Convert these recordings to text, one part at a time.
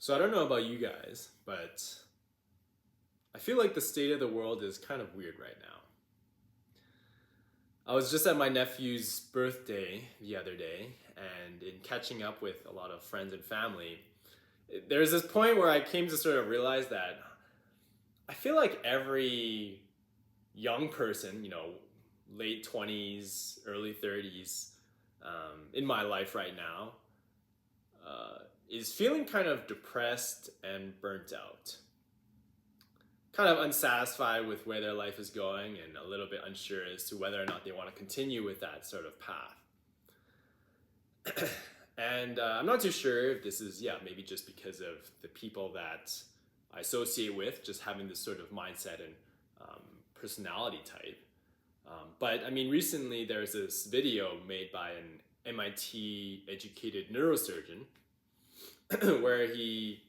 So I don't know about you guys, but I feel like the state of the world is kind of weird right now. I was just at my nephew's birthday the other day, and in catching up with a lot of friends and family, there's this point where I came to sort of realize that I feel like every young person, late 20s, early 30s, in my life right now, uh, is feeling kind of depressed and burnt out, kind of unsatisfied with where their life is going and a little bit unsure as to whether or not they want to continue with that sort of path. And I'm not too sure if this is, maybe just because of the people that I associate with, just having this sort of mindset and personality type. But I mean, recently there's this video made by an MIT educated neurosurgeon where he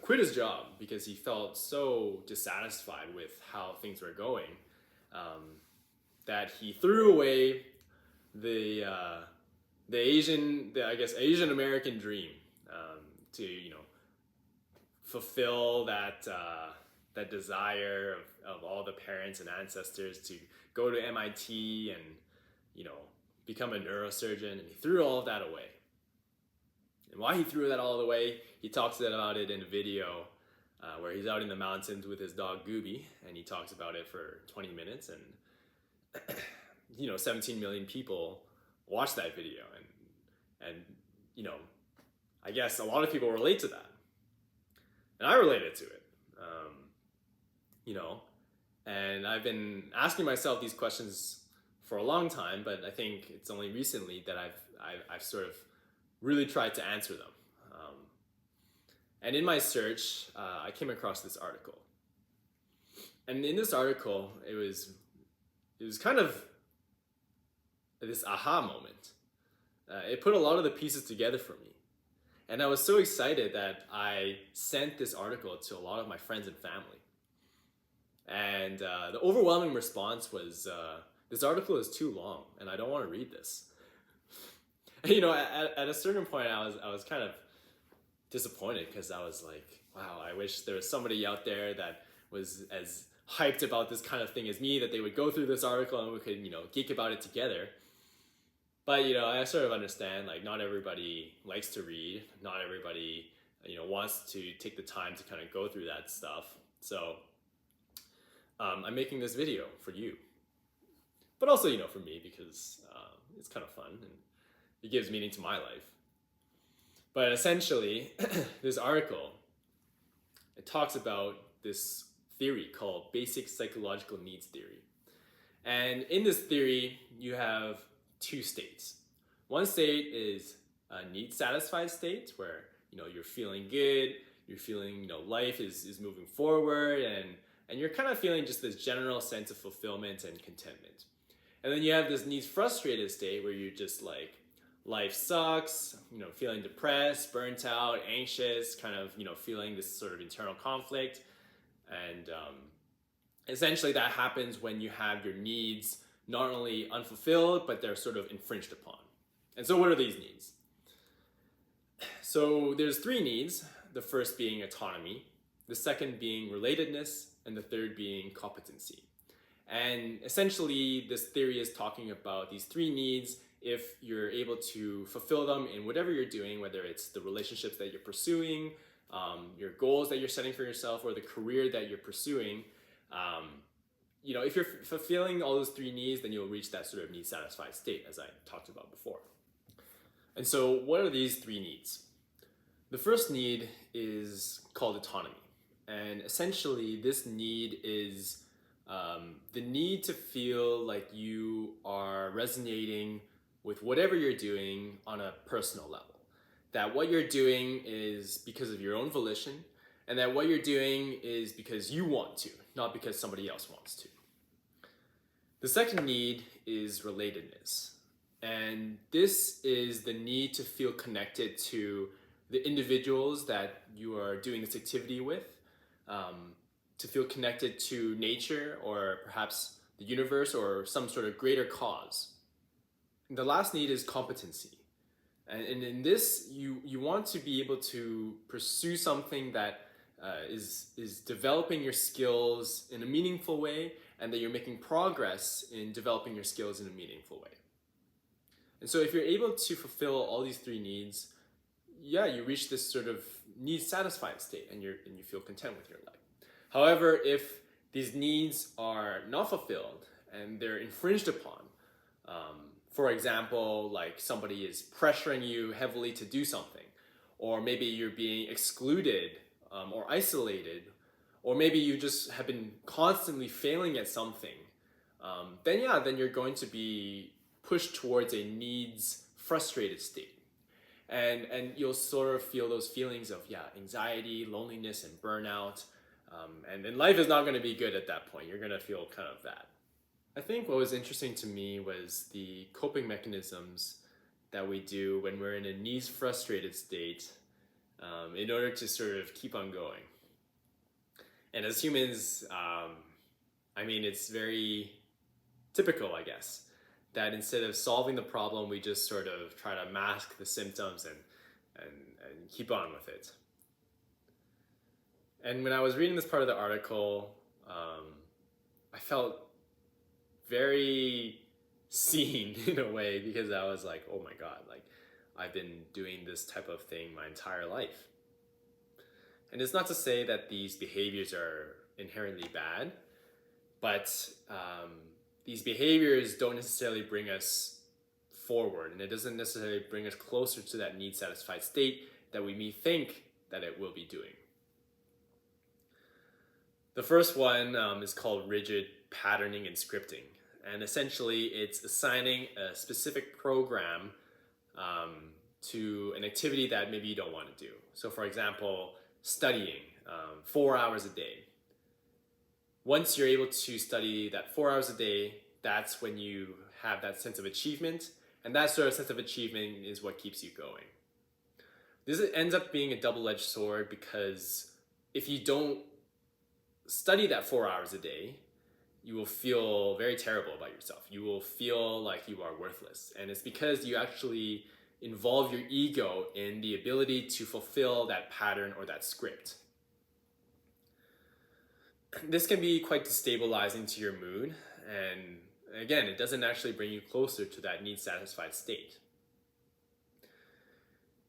quit his job because he felt so dissatisfied with how things were going, that he threw away the Asian American dream, to fulfill that desire of all the parents and ancestors to go to MIT and you know become a neurosurgeon, and he threw all of that away. And why he threw that all away, he talks about it in a video where he's out in the mountains with his dog Gooby, and he talks about it for 20 minutes, and 17 million people watch that video, and I guess a lot of people relate to that, and I related to it, you know, and I've been asking myself these questions for a long time, but I think it's only recently that I've sort of really tried to answer them. And in my search, I came across this article, and in this article, it was kind of this aha moment. It put a lot of the pieces together for me, and I was so excited that I sent this article to a lot of my friends and family. And the overwhelming response was, "This article is too long, and I don't want to read this." At a certain point, I was kind of disappointed because I was like, wow, I wish there was somebody out there that was as hyped about this kind of thing as me, that they would go through this article and we could, geek about it together. But, I sort of understand, like, not everybody likes to read. Not everybody, wants to take the time to kind of go through that stuff. So I'm making this video for you. But also, for me, because it's kind of fun and it gives meaning to my life. But essentially, this article, it talks about this theory called basic psychological needs theory. And in this theory, you have two states. One state is a need satisfied state where, you're feeling good, you're feeling, life is moving forward, and you're kind of feeling just this general sense of fulfillment and contentment. And then you have this needs frustrated state where you're just like, life sucks, feeling depressed, burnt out, anxious, kind of, feeling this sort of internal conflict. And essentially that happens when you have your needs not only unfulfilled, but they're sort of infringed upon. And so what are these needs? So there's three needs, the first being autonomy, the second being relatedness, and the third being competency. And essentially this theory is talking about these three needs. If you're able to fulfill them in whatever you're doing, whether it's the relationships that you're pursuing, your goals that you're setting for yourself, or the career that you're pursuing, if you're fulfilling all those three needs, then you'll reach that sort of need satisfied state, as I talked about before. And so what are these three needs? The first need is called autonomy. And essentially this need is the need to feel like you are resonating with whatever you're doing on a personal level. That what you're doing is because of your own volition, and that what you're doing is because you want to, not because somebody else wants to. The second need is relatedness. And this is the need to feel connected to the individuals that you are doing this activity with, to feel connected to nature or perhaps the universe or some sort of greater cause. And the last need is competency. And in this, you want to be able to pursue something that is developing your skills in a meaningful way, and that you're making progress in developing your skills in a meaningful way. And so if you're able to fulfill all these three needs, yeah, you reach this sort of need satisfied state, and you feel content with your life. However, if these needs are not fulfilled and they're infringed upon, for example, like somebody is pressuring you heavily to do something, or maybe you're being excluded or isolated, or maybe you just have been constantly failing at something, then you're going to be pushed towards a needs frustrated state. And you'll sort of feel those feelings of anxiety, loneliness, and burnout. And then life is not going to be good at that point. You're going to feel kind of that. I think what was interesting to me was the coping mechanisms that we do when we're in a needs frustrated state in order to sort of keep on going. And as humans, it's very typical, I guess, that instead of solving the problem, we just sort of try to mask the symptoms and keep on with it. And when I was reading this part of the article, I felt very seen in a way, because I was like, oh my God, like I've been doing this type of thing my entire life. And it's not to say that these behaviors are inherently bad, but these behaviors don't necessarily bring us forward, and it doesn't necessarily bring us closer to that need satisfied state that we may think that it will be doing. The first one is called rigid patterning and scripting. And essentially it's assigning a specific program to an activity that maybe you don't want to do. So for example, studying 4 hours a day. Once you're able to study that 4 hours a day, that's when you have that sense of achievement. And that sort of sense of achievement is what keeps you going. This ends up being a double-edged sword, because if you don't study that 4 hours a day, you will feel very terrible about yourself. You will feel like you are worthless. And it's because you actually involve your ego in the ability to fulfill that pattern or that script. This can be quite destabilizing to your mood. And again, it doesn't actually bring you closer to that need satisfied state.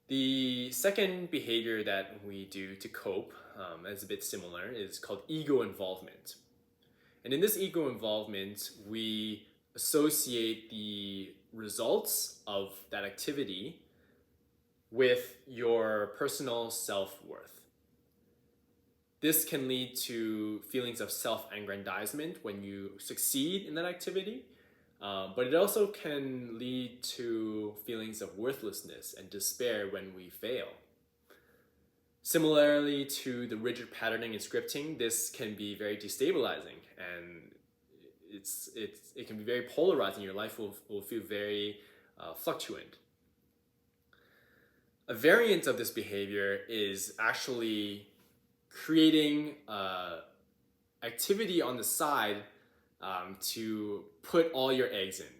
The second behavior that we do to cope, is a bit similar, is called ego involvement. And in this ego involvement, we associate the results of that activity with your personal self-worth. This can lead to feelings of self-aggrandizement when you succeed in that activity, but it also can lead to feelings of worthlessness and despair when we fail. Similarly to the rigid patterning and scripting, this can be very destabilizing, and it can be very polarizing. Your life will feel very fluctuant. A variant of this behavior is actually creating activity on the side to put all your eggs in.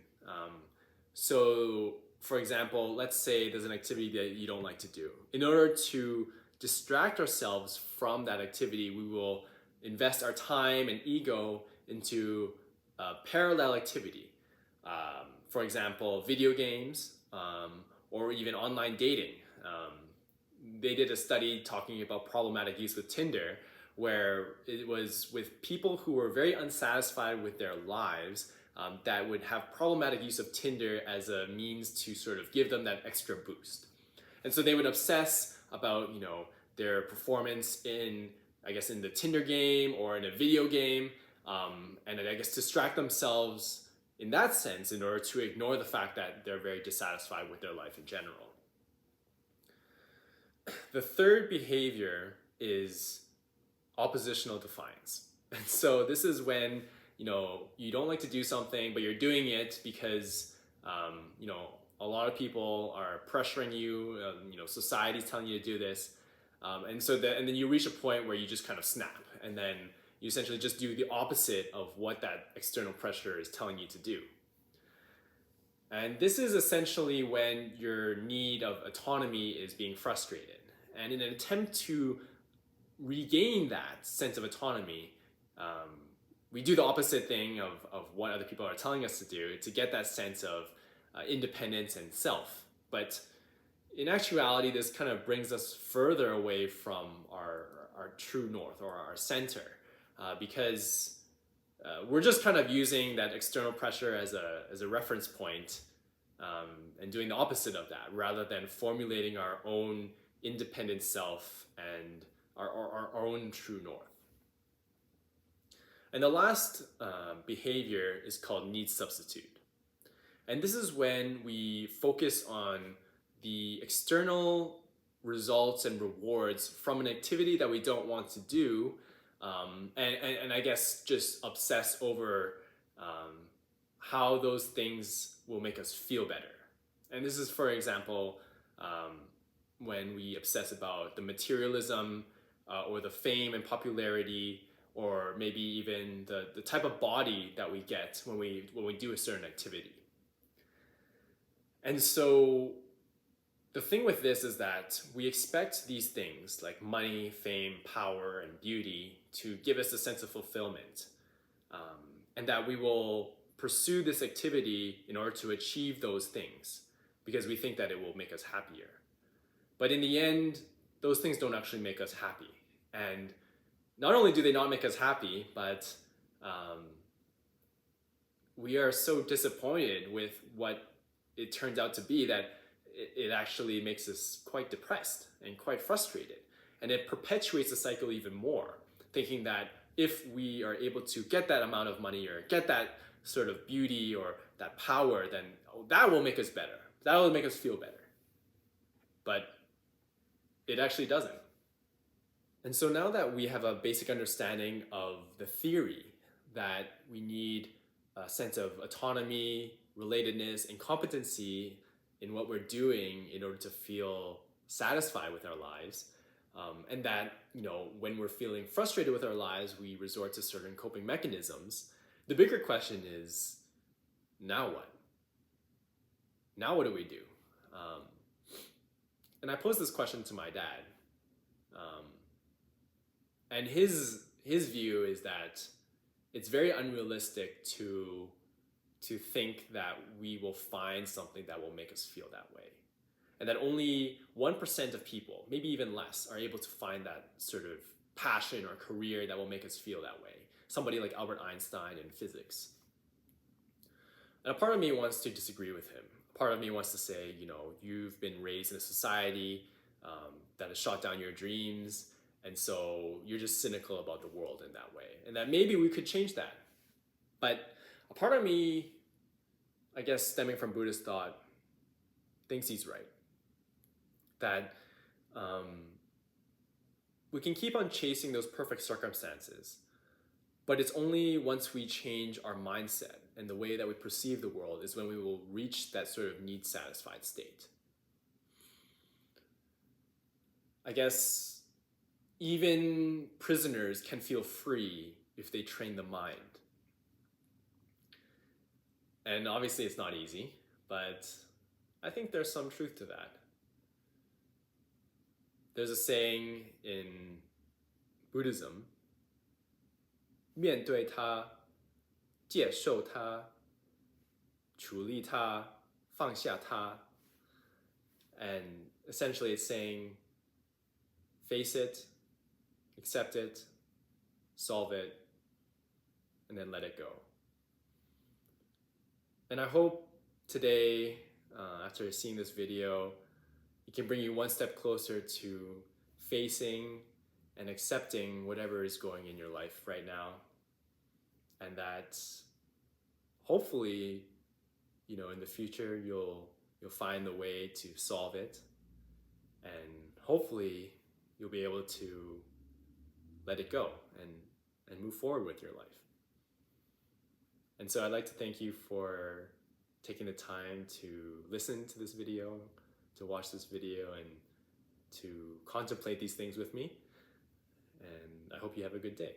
So for example, let's say there's an activity that you don't like to do. In order to distract ourselves from that activity, we will invest our time and ego into a parallel activity. For example, video games, or even online dating. They did a study talking about problematic use with Tinder, where it was with people who were very unsatisfied with their lives that would have problematic use of Tinder as a means to sort of give them that extra boost. And so they would obsess about, their performance in the Tinder game or in a video game, and I guess distract themselves in that sense in order to ignore the fact that they're very dissatisfied with their life in general. The third behavior is oppositional defiance. And so this is when, you don't like to do something, but you're doing it because, a lot of people are pressuring you, society's telling you to do this. And then you reach a point where you just kind of snap, and then you essentially just do the opposite of what that external pressure is telling you to do. And this is essentially when your need of autonomy is being frustrated. And in an attempt to regain that sense of autonomy, we do the opposite thing of what other people are telling us to do to get that sense of independence and self. But in actuality, this kind of brings us further away from our true north or our center because we're just kind of using that external pressure as a reference point and doing the opposite of that rather than formulating our own independent self and our own true north. And the last behavior is called need substitute. And this is when we focus on the external results and rewards from an activity that we don't want to do, and I guess just obsess over how those things will make us feel better. And this is, for example, when we obsess about the materialism or the fame and popularity, or maybe even the type of body that we get when we do a certain activity. And so the thing with this is that we expect these things like money, fame, power, and beauty to give us a sense of fulfillment, and that we will pursue this activity in order to achieve those things because we think that it will make us happier. But in the end, those things don't actually make us happy. And not only do they not make us happy, but we are so disappointed with what it turns out to be that it actually makes us quite depressed and quite frustrated. And it perpetuates the cycle even more, thinking that if we are able to get that amount of money or get that sort of beauty or that power, then that will make us better. That will make us feel better. But it actually doesn't. And so now that we have a basic understanding of the theory that we need a sense of autonomy, relatedness, and competency in what we're doing in order to feel satisfied with our lives, and that, when we're feeling frustrated with our lives, we resort to certain coping mechanisms, the bigger question is, now what? Now what do we do? And I posed this question to my dad. And his view is that it's very unrealistic to think that we will find something that will make us feel that way. And that only 1% of people, maybe even less, are able to find that sort of passion or career that will make us feel that way. Somebody like Albert Einstein in physics. And a part of me wants to disagree with him. A part of me wants to say, you've been raised in a society that has shot down your dreams, and so you're just cynical about the world in that way. And that maybe we could change that. But a part of me, I guess stemming from Buddhist thought, thinks he's right. That we can keep on chasing those perfect circumstances, but it's only once we change our mindset and the way that we perceive the world is when we will reach that sort of need-satisfied state. I guess even prisoners can feel free if they train the mind. And obviously it's not easy, but I think there's some truth to that. There's a saying in Buddhism, 面对它,接受它,处理它,放下它. And essentially it's saying, face it, accept it, solve it, and then let it go. And I hope today, after seeing this video, it can bring you one step closer to facing and accepting whatever is going in your life right now. And that hopefully, in the future, you'll find the way to solve it. And hopefully, you'll be able to let it go and move forward with your life. And so I'd like to thank you for taking the time to listen to this video, to watch this video, and to contemplate these things with me. And I hope you have a good day.